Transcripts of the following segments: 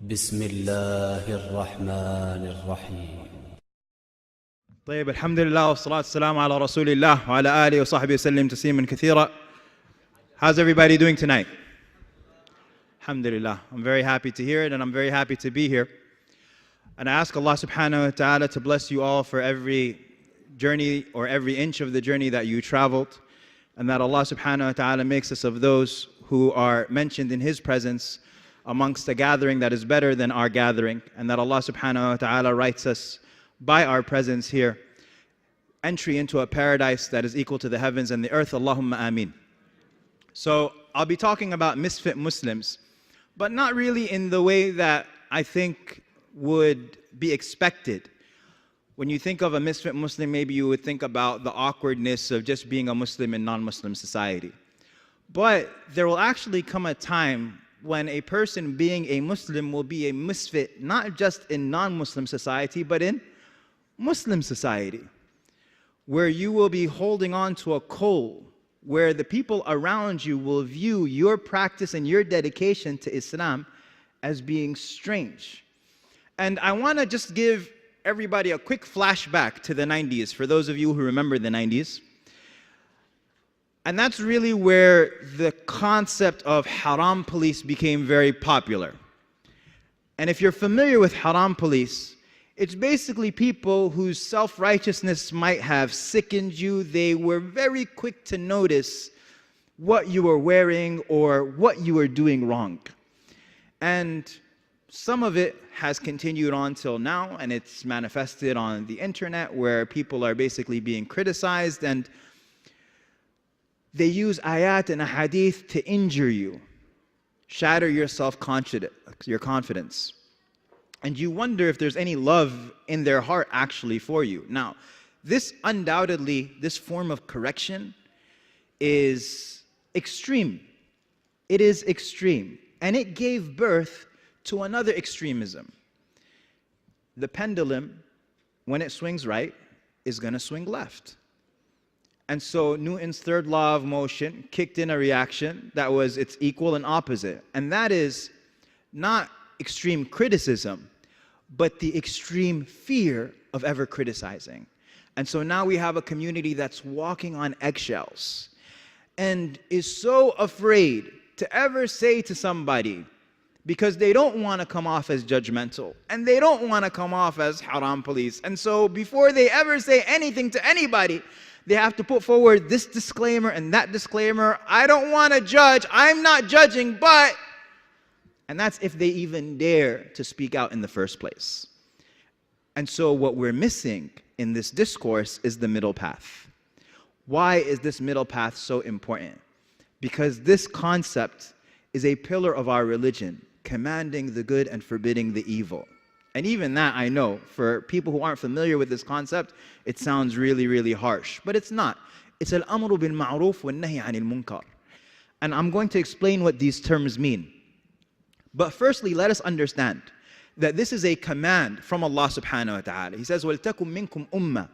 بسم الله الرحمن الرحيم. طيب، الحمد لله والصلاة والسلام على رسول الله وعلى آله وصحبه وسلم تسليما كثيرا. How's everybody doing tonight? Alhamdulillah. I'm very happy to hear it, and I'm very happy to be here. And I ask Allah subhanahu wa ta'ala to bless you all for every journey or every inch of the journey that you traveled, and that Allah subhanahu wa ta'ala makes us of those who are mentioned in His presence amongst a gathering that is better than our gathering, and that Allah subhanahu wa ta'ala writes us by our presence here entry into a paradise that is equal to the heavens and the earth. Allahumma ameen. So I'll be talking about misfit Muslims, but not really in the way that I think would be expected. When you think of a misfit Muslim, maybe you would think about the awkwardness of just being a Muslim in non-Muslim society. But there will actually come a time when a person being a Muslim will be a misfit, not just in non-Muslim society, but in Muslim society, where you will be holding on to a coal, where the people around you will view your practice and your dedication to Islam as being strange. And I want to just give everybody a quick flashback to the 90s, for those of you who remember the 90s. And that's really where the concept of haram police became very popular. And if you're familiar with haram police, it's basically people whose self-righteousness might have sickened you. They were very quick to notice what you were wearing or what you were doing wrong. And some of it has continued on till now, and it's manifested on the internet, where people are basically being criticized, and they use ayat and ahadith to injure you, shatter your confidence. And you wonder if there's any love in their heart actually for you. Now, this undoubtedly, this form of correction is extreme. It is extreme. And it gave birth to another extremism. The pendulum, when it swings right, is going to swing left. And so Newton's third law of motion kicked in a reaction that was its equal and opposite. And that is not extreme criticism, but the extreme fear of ever criticizing. And so now we have a community that's walking on eggshells and is so afraid to ever say to somebody, because they don't want to come off as judgmental, and they don't want to come off as haram police. And so before they ever say anything to anybody, they have to put forward this disclaimer and that disclaimer. I don't want to judge. I'm not judging, but... And that's if they even dare to speak out in the first place. And so what we're missing in this discourse is the middle path. Why is this middle path so important? Because this concept is a pillar of our religion, commanding the good and forbidding the evil. And even that, I know, for people who aren't familiar with this concept, it sounds really, really harsh. But it's not. It's al-amru bil ma'ruf wa nahy anil munkar. And I'm going to explain what these terms mean. But firstly, let us understand that this is a command from Allah subhanahu wa ta'ala. He says, وَلْتَكُمْ مِنْكُمْ أُمَّةٌ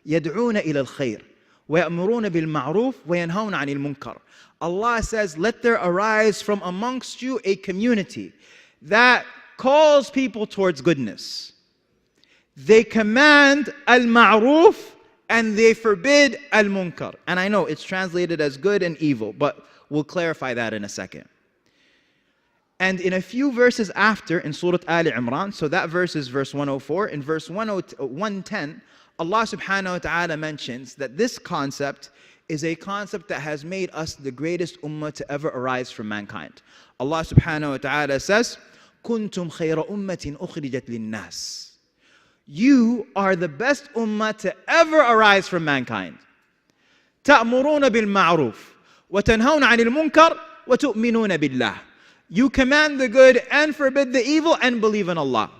يَدْعُونَ إِلَى الْخَيْرِ وَيَأْمُرُونَ بِالْمَعْرُوفِ وَيَنْهَوْنَ عَنِ الْمُنْكَرِ. Allah says, let there arise from amongst you a community that calls people towards goodness. They command al-ma'ruf and they forbid al-munkar. And I know it's translated as good and evil, but we'll clarify that in a second. And in a few verses after, in Surah Ali Imran, so that verse is verse 104, in verse 110, Allah subhanahu wa ta'ala mentions that this concept is a concept that has made us the greatest ummah to ever arise from mankind. Allah subhanahu wa ta'ala says, كُنْتُمْ خَيْرَ أُمَّةٍ أُخْرِجَتْ لِلنَّاسِ. You are the best ummah to ever arise from mankind. تَأْمُرُونَ بِالْمَعْرُوفِ وَتَنْهَوْنَ عَنِ الْمُنْكَرِ وَتُؤْمِنُونَ بِاللَّهِ. You command the good and forbid the evil and believe in Allah.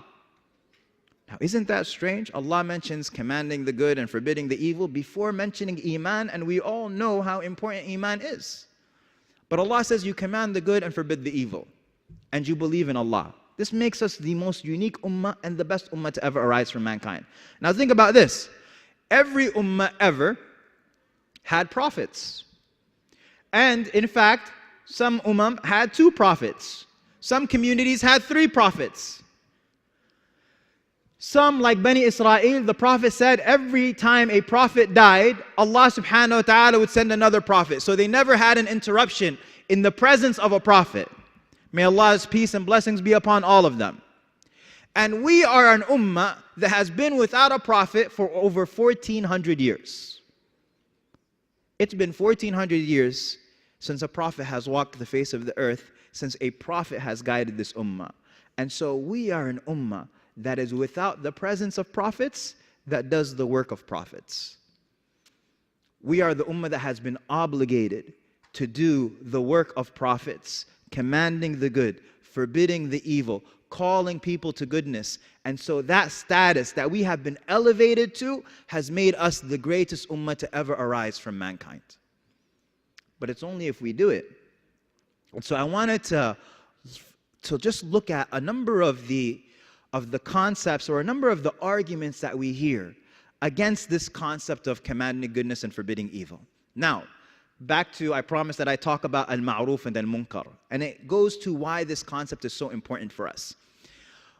Now, isn't that strange? Allah mentions commanding the good and forbidding the evil before mentioning Iman, and we all know how important Iman is. But Allah says you command the good and forbid the evil, and you believe in Allah. This makes us the most unique ummah and the best ummah to ever arise from mankind. Now think about this. Every ummah ever had prophets. And in fact, some had two prophets. Some communities had 3 prophets. Some, like Bani Israel, the Prophet said every time a prophet died, Allah subhanahu wa ta'ala would send another prophet. So they never had an interruption in the presence of a prophet. May Allah's peace and blessings be upon all of them. And we are an ummah that has been without a prophet for over 1400 years. It's been 1400 years since a prophet has walked the face of the earth, since a prophet has guided this ummah. And so we are an ummah that is without the presence of prophets, that does the work of prophets. We are the ummah that has been obligated to do the work of prophets, commanding the good, forbidding the evil, calling people to goodness. And so that status that we have been elevated to has made us the greatest ummah to ever arise from mankind. But it's only if we do it. And so I wanted to just look at a number of the concepts, or a number of the arguments that we hear against this concept of commanding goodness and forbidding evil. Now, back to, I promised that I talk about al-ma'ruf and al-munkar. And it goes to why this concept is so important for us.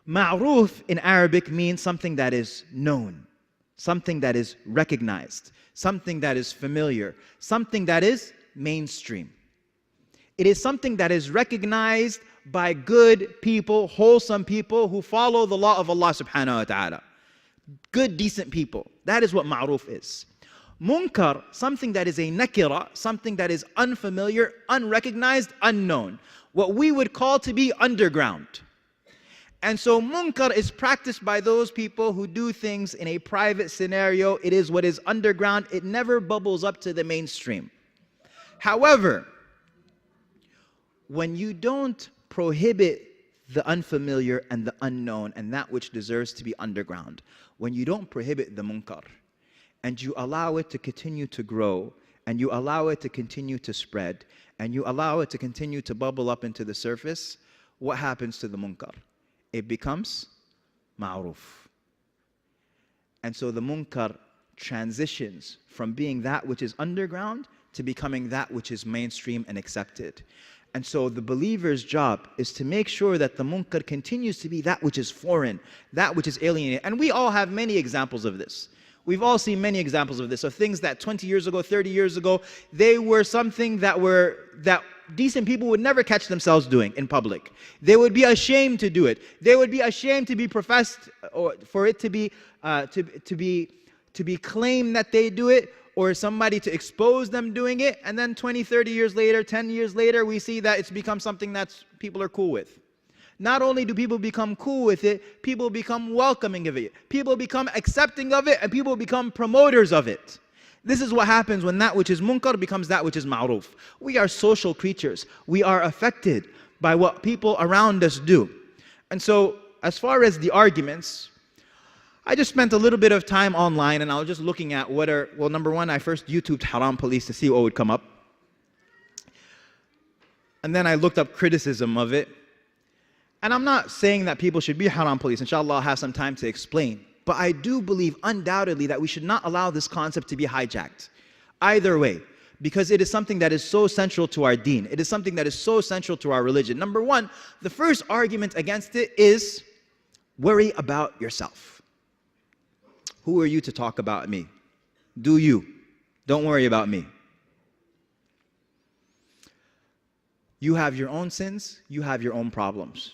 Ma'ruf in Arabic means something that is known, something that is recognized, something that is familiar, something that is mainstream. It is something that is recognized by good people, wholesome people who follow the law of Allah subhanahu wa ta'ala. Good, decent people. That is what ma'ruf is. Munkar, something that is a nakira, something that is unfamiliar, unrecognized, unknown. What we would call to be underground. And so munkar is practiced by those people who do things in a private scenario. It is what is underground. It never bubbles up to the mainstream. However, when you don't prohibit the unfamiliar and the unknown and that which deserves to be underground, when you don't prohibit the munkar and you allow it to continue to grow, and you allow it to continue to spread, and you allow it to continue to bubble up into the surface, what happens to the munkar? It becomes ma'ruf. And so the munkar transitions from being that which is underground to becoming that which is mainstream and accepted. And so the believer's job is to make sure that the munkar continues to be that which is foreign, that which is alienated. And we all have many examples of this. We've all seen many examples of this, of things that 20 years ago, 30 years ago, they were something that decent people would never catch themselves doing in public. They would be ashamed to do it. They would be ashamed to be professed, or for it to be claimed that they do it, or somebody to expose them doing it. And then 20, 30 years later, 10 years later, we see that it's become something that people are cool with. Not only do people become cool with it, people become welcoming of it. People become accepting of it, and people become promoters of it. This is what happens when that which is munkar becomes that which is ma'ruf. We are social creatures. We are affected by what people around us do. And so, as far as the arguments, I just spent a little bit of time online, and I was just looking at well, number one, I first YouTubed haram police to see what would come up. And then I looked up criticism of it. And I'm not saying that people should be haram police. Inshallah, I'll have some time to explain. But I do believe undoubtedly that we should not allow this concept to be hijacked. Either way. Because it is something that is so central to our deen. It is something that is so central to our religion. Number one, the first argument against it is worry about yourself. Who are you to talk about me? Do you. Don't worry about me. You have your own sins. You have your own problems.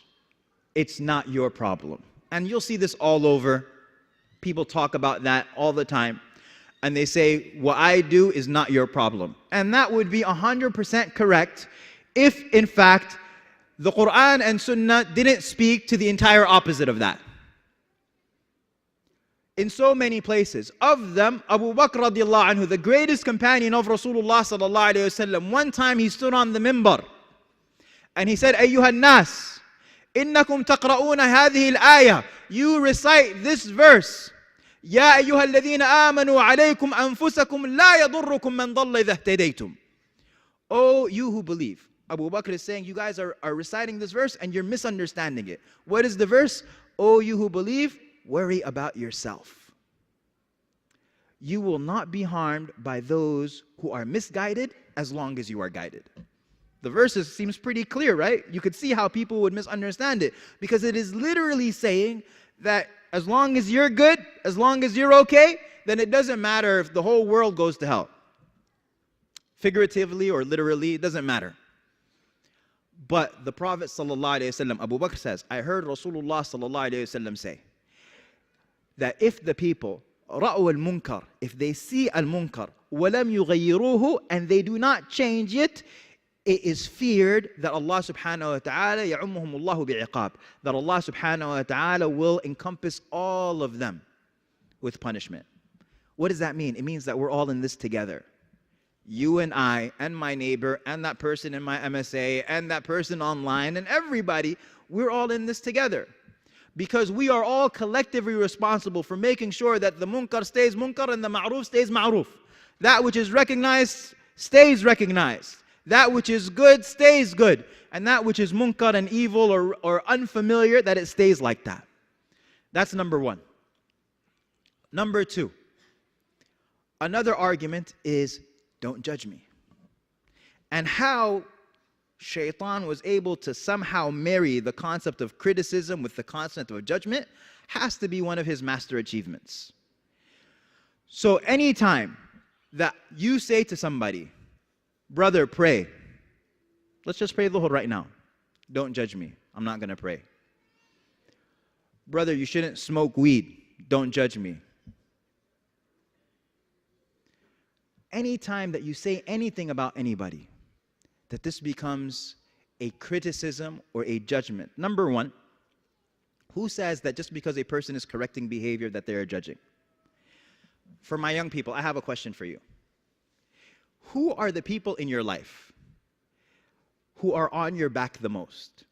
It's not your problem. And you'll see this all over. People talk about that all the time. And they say, what I do is not your problem. And that would be 100% correct if, in fact, the Quran and Sunnah didn't speak to the entire opposite of that. In so many places. Of them, Abu Bakr radiallahu anhu, the greatest companion of Rasulullah sallallahu alayhi wasallam, one time he stood on the minbar and he said, Ayyuhan nas, innakum taqra'una hadhihi al-ayah. You recite this verse. Ya ayyuha alladhina amanu alaykum anfusakum la yadurrukum man dhalla idha ihtadaytum. Oh, you who believe. Abu Bakr is saying, you guys are reciting this verse and you're misunderstanding it. What is the verse? Oh, you who believe, worry about yourself. You will not be harmed by those who are misguided as long as you are guided. The verse seems pretty clear, right? You could see how people would misunderstand it, because it is literally saying that as long as you're good, as long as you're okay, then it doesn't matter if the whole world goes to hell. Figuratively or literally, it doesn't matter. But the Prophet ﷺ, Abu Bakr says, I heard Rasulullah ﷺ say that if the people ra'u al-munkar, if they see al-munkar, walam yughayyiruhu, and they do not change it, it is feared that Allah subhanahu wa ta'ala ya'ummuhum Allahu bi'iqab, that Allah subhanahu wa ta'ala will encompass all of them with punishment. What does that mean? It means that we're all in this together. You and I and my neighbor and that person in my MSA and that person online and everybody, we're all in this together. Because we are all collectively responsible for making sure that the munkar stays munkar and the ma'ruf stays ma'ruf. That which is recognized stays recognized. That which is good stays good. And that which is munkar and evil or unfamiliar, that it stays like that. That's number one. Number two, another argument is don't judge me. And how Shaitan was able to somehow marry the concept of criticism with the concept of judgment has to be one of his master achievements. So anytime that you say to somebody, brother, pray. Let's just pray Dhuhr right now. Don't judge me. I'm not going to pray. Brother, you shouldn't smoke weed. Don't judge me. Anytime that you say anything about anybody, that this becomes a criticism or a judgment. Number one, who says that just because a person is correcting behavior that they are judging? For my young people, I have a question for you. Who are the people in your life who are on your back the most?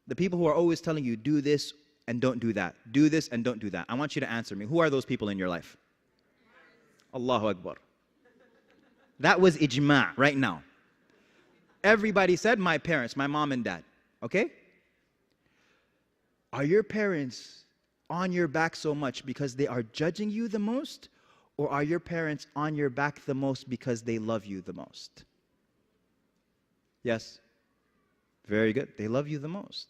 The people who are always telling you, do this and don't do that. Do this and don't do that. I want you to answer me. Who are those people in your life? Allahu Akbar. That was ijma' right now. Everybody said my parents, my mom and dad. Okay? Are your parents on your back so much because they are judging you the most? Or are your parents on your back the most because they love you the most? Yes? Very good. They love you the most.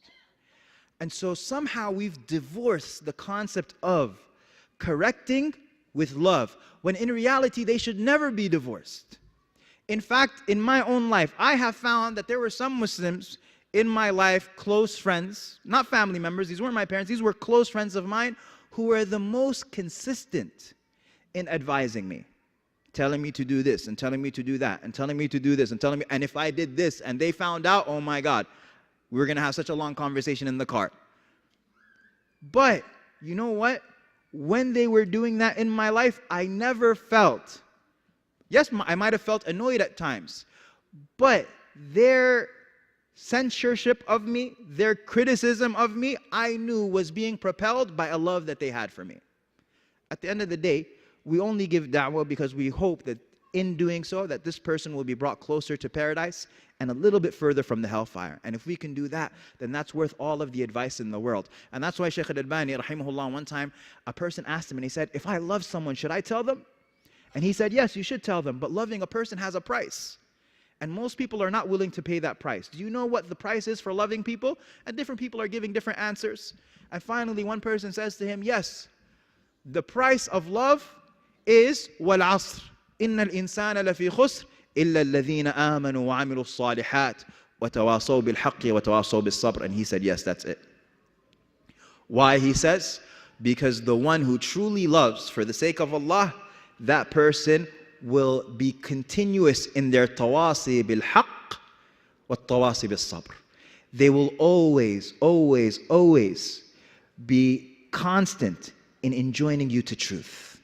And so somehow we've divorced the concept of correcting with love, when in reality they should never be divorced. In fact, in my own life, I have found that there were some Muslims in my life, close friends, not family members, these weren't my parents, these were close friends of mine who were the most consistent in advising me, telling me to do this and telling me to do that and telling me to do this and telling me, and if I did this and they found out, oh my God, we were going to have such a long conversation in the car. But you know what? When they were doing that in my life, I never felt, yes, I might have felt annoyed at times, but their censorship of me, their criticism of me, I knew was being propelled by a love that they had for me. At the end of the day, we only give da'wah because we hope that in doing so, that this person will be brought closer to paradise and a little bit further from the hellfire. And if we can do that, then that's worth all of the advice in the world. And that's why Shaykh Al-Albani, rahimahullah, one time, a person asked him and he said, if I love someone, should I tell them? And he said, yes, you should tell them, but loving a person has a price. And most people are not willing to pay that price. Do you know what the price is for loving people? And different people are giving different answers. And finally, one person says to him, yes, the price of love is وَالْعَصْرِ إِنَّ الْإِنسَانَ لَفِي خُسْرٍ إِلَّا الَّذِينَ آمَنُوا وَعَمِلُوا الصَّالِحَاتِ وَتَوَاصَوْا بِالْحَقِّ وَتَوَاصَوْا بِالصَّبْرِ. And he said, yes, that's it. Why? He says, because the one who truly loves for the sake of Allah, that person will be continuous in their tawasi bil-haqq wa tawasi bil-sabr. They will always, always, always be constant in enjoining you to truth.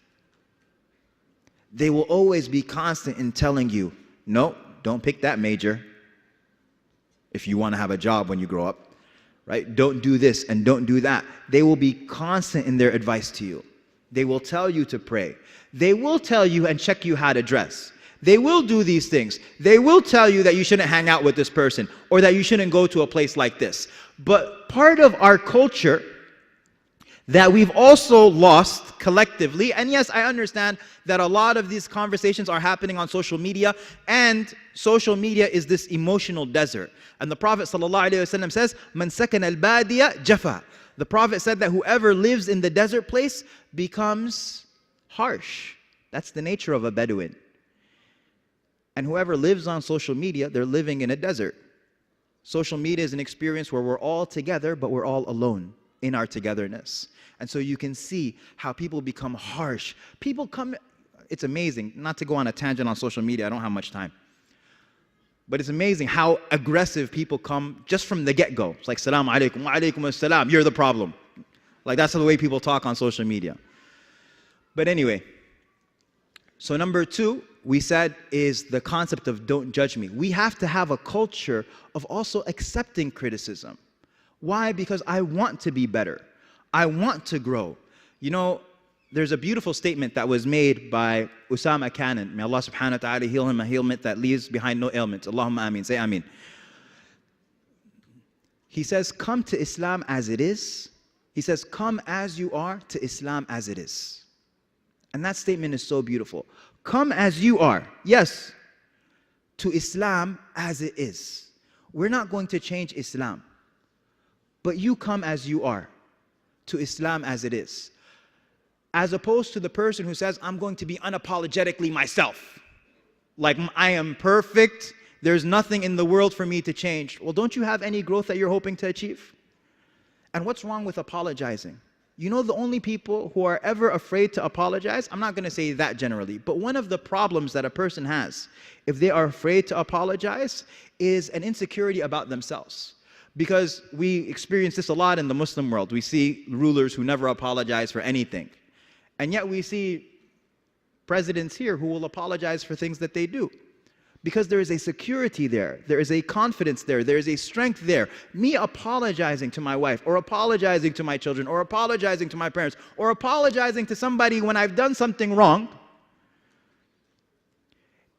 They will always be constant in telling you, no, don't pick that major if you want to have a job when you grow up, right? Don't do this and don't do that. They will be constant in their advice to you. They will tell you to pray. They will tell you and check you how to dress. They will do these things. They will tell you that you shouldn't hang out with this person or that you shouldn't go to a place like this. But part of our culture that we've also lost collectively. And yes, I understand that a lot of these conversations are happening on social media, and social media is this emotional desert. And the Prophet ﷺ says, "Man sakana al-badiya jafa." The Prophet said that whoever lives in the desert place becomes harsh. That's the nature of a Bedouin. And whoever lives on social media, they're living in a desert. Social media is an experience where we're all together, but we're all alone in our togetherness. And so you can see how people become harsh. People come, it's amazing, not to go on a tangent on social media, I don't have much time. But it's amazing how aggressive people come just from the get-go. It's like, "Salaam alaikum, wa alaikum as-salam, you're the problem." Like, that's the way people talk on social media. But anyway, so number 2, we said, is the concept of don't judge me. We have to have a culture of also accepting criticism. Why? Because I want to be better. I want to grow. You know, there's a beautiful statement that was made by Usama Cannon. May Allah subhanahu wa ta'ala heal him a ailment that leaves behind no ailment. Allahumma ameen. Say ameen. He says, come to Islam as it is. He says, come as you are to Islam as it is. And that statement is so beautiful. Come as you are, yes, to Islam as it is. We're not going to change Islam, but you come as you are to Islam as it is. As opposed to the person who says, I'm going to be unapologetically myself. Like, I am perfect, there's nothing in the world for me to change. Well, don't you have any growth that you're hoping to achieve? And what's wrong with apologizing? You know, the only people who are ever afraid to apologize, I'm not going to say that generally, but one of the problems that a person has, if they are afraid to apologize, is an insecurity about themselves. Because we experience this a lot in the Muslim world. We see rulers who never apologize for anything. And yet we see presidents here who will apologize for things that they do. Because there is a security there, there is a confidence there, there is a strength there. Me apologizing to my wife, or apologizing to my children, or apologizing to my parents, or apologizing to somebody when I've done something wrong,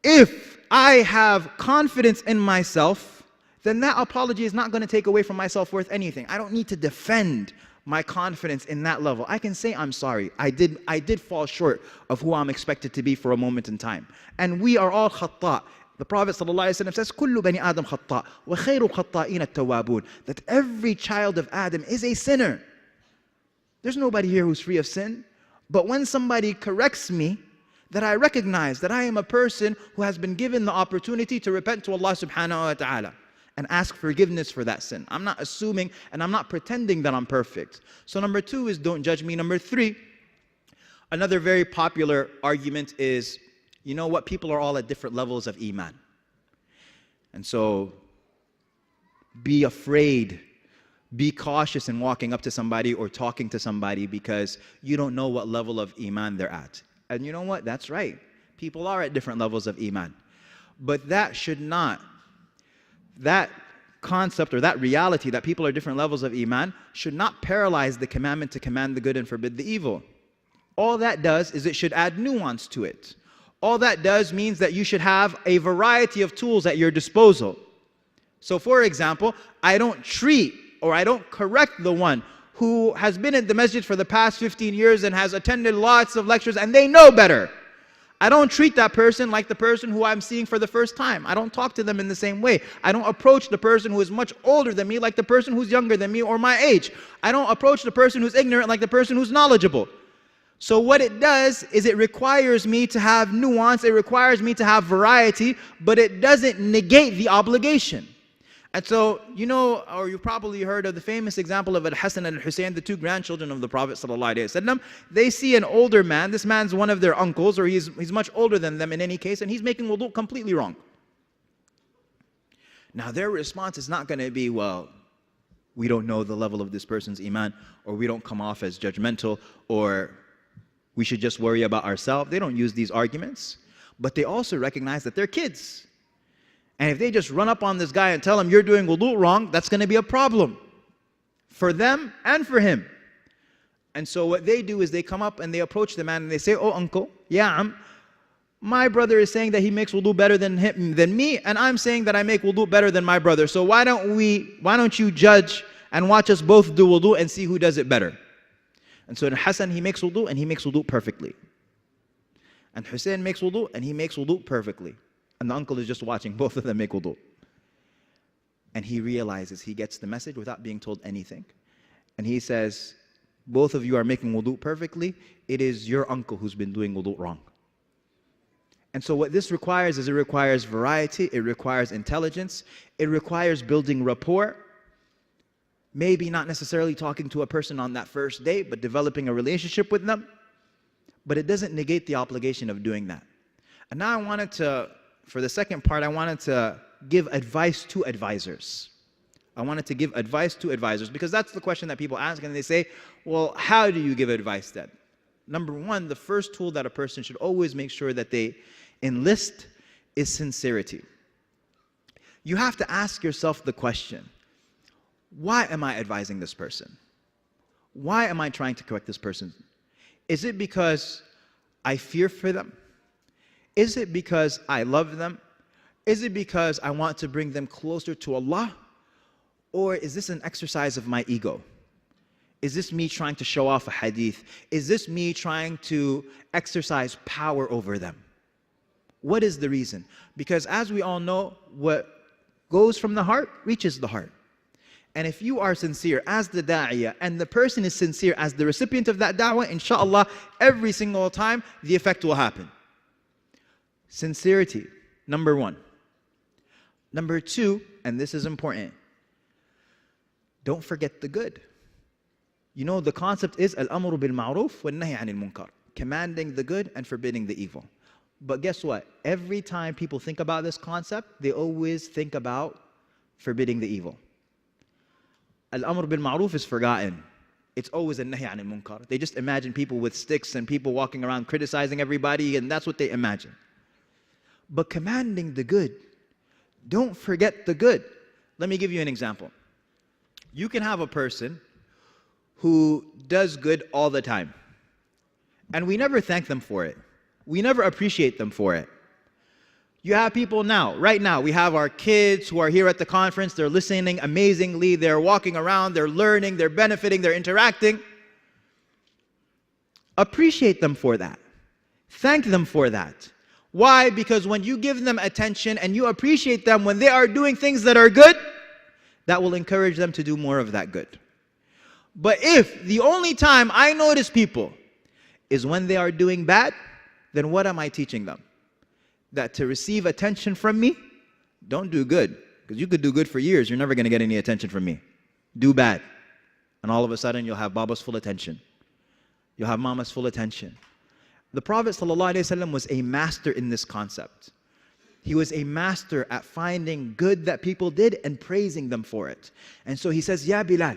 if I have confidence in myself, then that apology is not going to take away from my self-worth anything. I don't need to defend my confidence in that level. I can say I'm sorry. I did fall short of who I'm expected to be for a moment in time. And we are all khata'. The Prophet ﷺ says, "Kullu bani Adam khata' wa khairu khata'in at-tawwabun." That every child of Adam is a sinner. There's nobody here who's free of sin. But when somebody corrects me, that I recognize that I am a person who has been given the opportunity to repent to Allah subhanahu wa ta'ala and ask forgiveness for that sin. I'm not assuming and I'm not pretending that I'm perfect. So number 2 is don't judge me. Number 3, another very popular argument is, you know what, people are all at different levels of Iman. And so be afraid, be cautious in walking up to somebody or talking to somebody because you don't know what level of Iman they're at. And you know what, that's right. People are at different levels of Iman. But that should not, that concept or that reality that people are different levels of Iman should not paralyze the commandment to command the good and forbid the evil. All that does is it should add nuance to it. All that does means that you should have a variety of tools at your disposal. So for example, I don't treat or I don't correct the one who has been at the masjid for the past 15 years and has attended lots of lectures and they know better. I don't treat that person like the person who I'm seeing for the first time. I don't talk to them in the same way. I don't approach the person who is much older than me like the person who's younger than me or my age. I don't approach the person who's ignorant like the person who's knowledgeable. So what it does is it requires me to have nuance, it requires me to have variety, but it doesn't negate the obligation. And so, you know, or you've probably heard of the famous example of Al-Hasan and Al-Hussein, the 2 grandchildren of the Prophet ﷺ. They see an older man, this man's one of their uncles, or he's much older than them in any case, and he's making wudu completely wrong. Now their response is not going to be, well, we don't know the level of this person's iman, or we don't come off as judgmental, or we should just worry about ourselves. They don't use these arguments, but they also recognize that they're kids. And if they just run up on this guy and tell him, you're doing wudu wrong, that's going to be a problem for them and for him. And so what they do is they come up and they approach the man and they say, oh uncle, yeah, my brother is saying that he makes wudu better than me, and I'm saying that I make wudu better than my brother. So why don't you judge and watch us both do wudu and see who does it better? And so Hassan, he makes wudu and he makes wudu perfectly. And Hussein makes wudu and he makes wudu perfectly. And the uncle is just watching both of them make wudu. And he realizes, he gets the message without being told anything. And he says, both of you are making wudu perfectly. It is your uncle who's been doing wudu wrong. And so what this requires is, it requires variety, it requires intelligence, it requires building rapport. Maybe not necessarily talking to a person on that first date, but developing a relationship with them. But it doesn't negate the obligation of doing that. And now I wanted to, for the second part, I wanted to give advice to advisors. I wanted to give advice to advisors, because that's the question that people ask, and they say, well, how do you give advice then? Number one, the first tool that a person should always make sure that they enlist is sincerity. You have to ask yourself the question, why am I advising this person? Why am I trying to correct this person? Is it because I fear for them? Is it because I love them? Is it because I want to bring them closer to Allah? Or is this an exercise of my ego? Is this me trying to show off a hadith? Is this me trying to exercise power over them? What is the reason? Because as we all know, what goes from the heart reaches the heart. And if you are sincere as the da'iyah, and the person is sincere as the recipient of that da'wah, inshallah, every single time, the effect will happen. Sincerity, number one. Number two, and this is important, don't forget the good. You know, the concept is al-amru bil-ma'ruf wal-nahy anil munkar, commanding the good and forbidding the evil. But guess what? Every time people think about this concept, they always think about forbidding the evil. Al-amr bil-ma'ruf is forgotten. It's always a nahy anil munkar. They just imagine people with sticks and people walking around criticizing everybody, and that's what they imagine. But commanding the good, don't forget the good. Let me give you an example. You can have a person who does good all the time, and we never thank them for it. We never appreciate them for it. You have people now, right now, we have our kids who are here at the conference, they're listening amazingly, they're walking around, they're learning, they're benefiting, they're interacting. Appreciate them for that. Thank them for that. Why? Because when you give them attention and you appreciate them when they are doing things that are good, that will encourage them to do more of that good. But if the only time I notice people is when they are doing bad, then what am I teaching them? That to receive attention from me, don't do good. Because you could do good for years, you're never going to get any attention from me. Do bad. And all of a sudden, you'll have Baba's full attention. You'll have Mama's full attention. The Prophet ﷺ was a master in this concept. He was a master at finding good that people did and praising them for it. And so he says, Ya Bilal,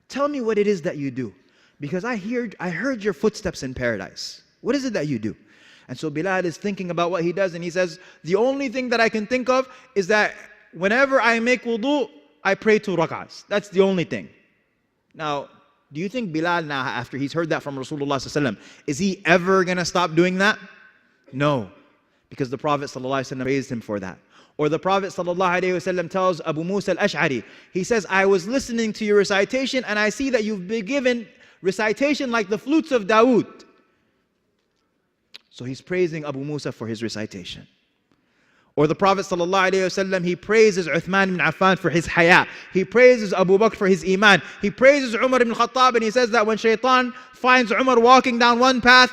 tell me what it is that you do. Because I heard your footsteps in paradise. What is it that you do? And so Bilal is thinking about what he does, and he says, the only thing that I can think of is that whenever I make wudu, I pray 2 rak'ahs. That's the only thing. Now, do you think Bilal now, after he's heard that from Rasulullah ﷺ, is he ever going to stop doing that? No. Because the Prophet ﷺ praised him for that. Or the Prophet ﷺ tells Abu Musa al-Ash'ari, he says, I was listening to your recitation, and I see that you've been given recitation like the flutes of Dawood. So he's praising Abu Musa for his recitation. Or the Prophet ﷺ, he praises Uthman ibn Affan for his haya. He praises Abu Bakr for his iman. He praises Umar ibn Khattab, and he says that when shaitan finds Umar walking down one path,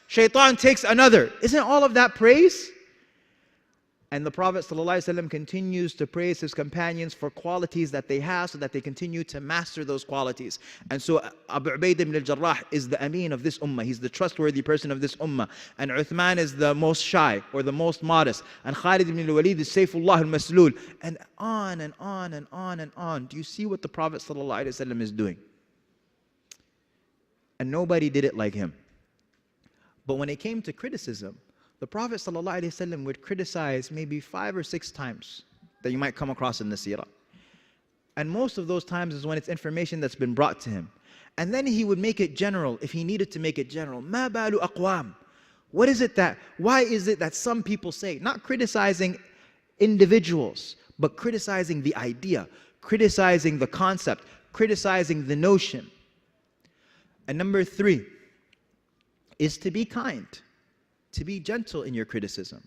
shaitan takes another. Isn't all of that praise? And the Prophet ﷺ continues to praise his companions for qualities that they have so that they continue to master those qualities. And so Abu Ubaidah ibn al-Jarrah is the Ameen of this ummah. He's the trustworthy person of this ummah. And Uthman is the most shy or the most modest. And Khalid ibn al-Walid is Sayfullah al-Maslul. And on and on and on and on. Do you see what the Prophet ﷺ is doing? And nobody did it like him. But when it came to criticism, the Prophet ﷺ would criticize maybe 5 or 6 times that you might come across in the seerah. And most of those times is when it's information that's been brought to him. And then he would make it general if he needed to make it general. مَا بَالُ أَقْوَامٍ. Why is it that some people say, not criticizing individuals, but criticizing the idea, criticizing the concept, criticizing the notion. And number 3 is to be kind, to be gentle in your criticism.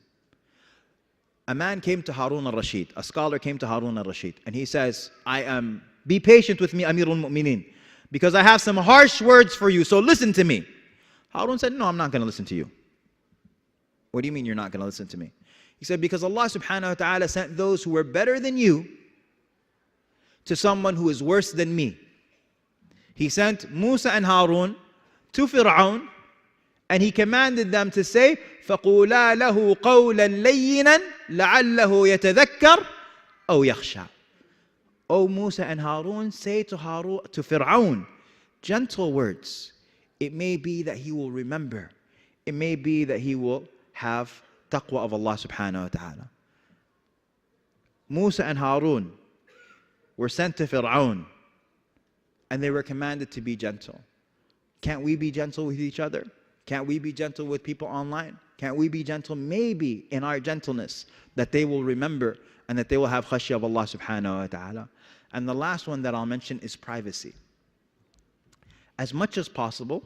A man came to Harun al-Rashid, a scholar came to Harun al-Rashid, and he says, be patient with me, Amirul Mu'mineen, because I have some harsh words for you, so listen to me. Harun said, no, I'm not going to listen to you. What do you mean you're not going to listen to me? He said, because Allah subhanahu wa ta'ala sent those who were better than you to someone who is worse than me. He sent Musa and Harun to Fir'aun, and he commanded them to say, فَقُولَا لَهُ قَوْلًا لَيِّنًا لَعَلَّهُ يَتَذَكَّرْ أَوْ يَخْشَى. O Musa and Harun, say to Fir'aun gentle words. It may be that he will remember. It may be that he will have taqwa of Allah subhanahu wa ta'ala. Musa and Harun were sent to Fir'aun, and they were commanded to be gentle. Can't we be gentle with each other? Can't we be gentle with people online? Can't we be gentle maybe in our gentleness, that they will remember and that they will have khashya of Allah subhanahu wa ta'ala? And the last one that I'll mention is privacy. As much as possible,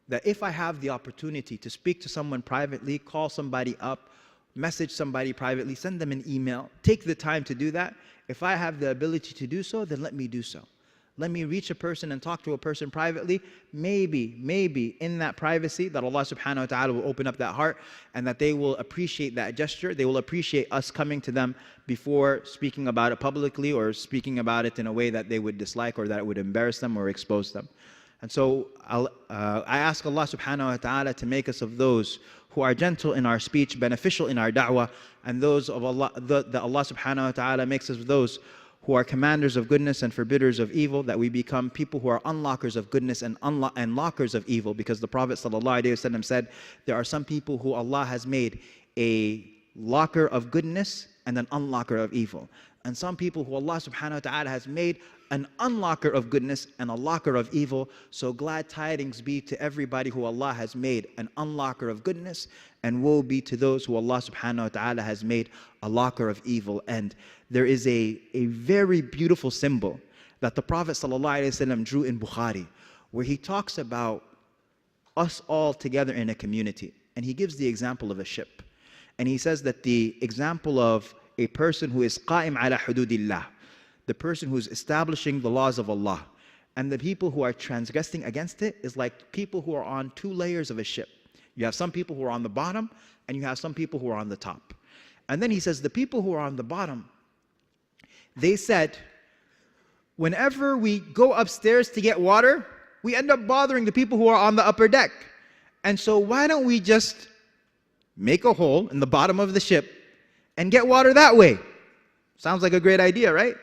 that if I have the opportunity to speak to someone privately, call somebody up, message somebody privately, send them an email, take the time to do that. If I have the ability to do so, then let me do so. Let me reach a person and talk to a person privately. Maybe in that privacy that Allah subhanahu wa ta'ala will open up that heart, and that they will appreciate that gesture. They will appreciate us coming to them before speaking about it publicly, or speaking about it in a way that they would dislike, or that it would embarrass them or expose them. And so I ask Allah subhanahu wa ta'ala to make us of those who are gentle in our speech, beneficial in our da'wah, and those of Allah, that Allah subhanahu wa ta'ala makes us of those who are commanders of goodness and forbidders of evil, that we become people who are unlockers of goodness and lockers of evil. Because the Prophet ﷺ said, there are some people who Allah has made a locker of goodness and an unlocker of evil. And some people who Allah subhanahu wa ta'ala has made an unlocker of goodness and a locker of evil. So glad tidings be to everybody who Allah has made an unlocker of goodness, and woe be to those who Allah subhanahu wa ta'ala has made a locker of evil. And there is a very beautiful symbol that the Prophet ﷺ drew in Bukhari, where he talks about us all together in a community. And he gives the example of a ship. And he says that the example of a person who is qa'im ala hududillah, the person who is establishing the laws of Allah, and the people who are transgressing against it, is like people who are on 2 layers of a ship. You have some people who are on the bottom, and you have some people who are on the top. And then he says the people who are on the bottom, they said, whenever we go upstairs to get water, we end up bothering the people who are on the upper deck. And so why don't we just make a hole in the bottom of the ship and get water that way? Sounds like a great idea, right?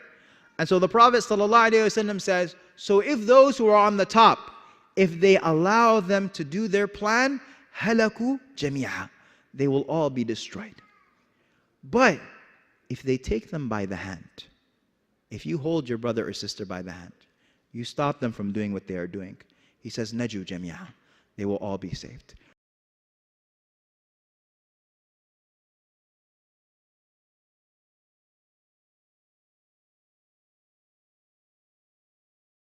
And so the Prophet ﷺ says, so if those who are on the top, if they allow them to do their plan, halaku jami'a, they will all be destroyed. But if they take them by the hand, if you hold your brother or sister by the hand, you stop them from doing what they are doing, he says, naju jami'a, they will all be saved.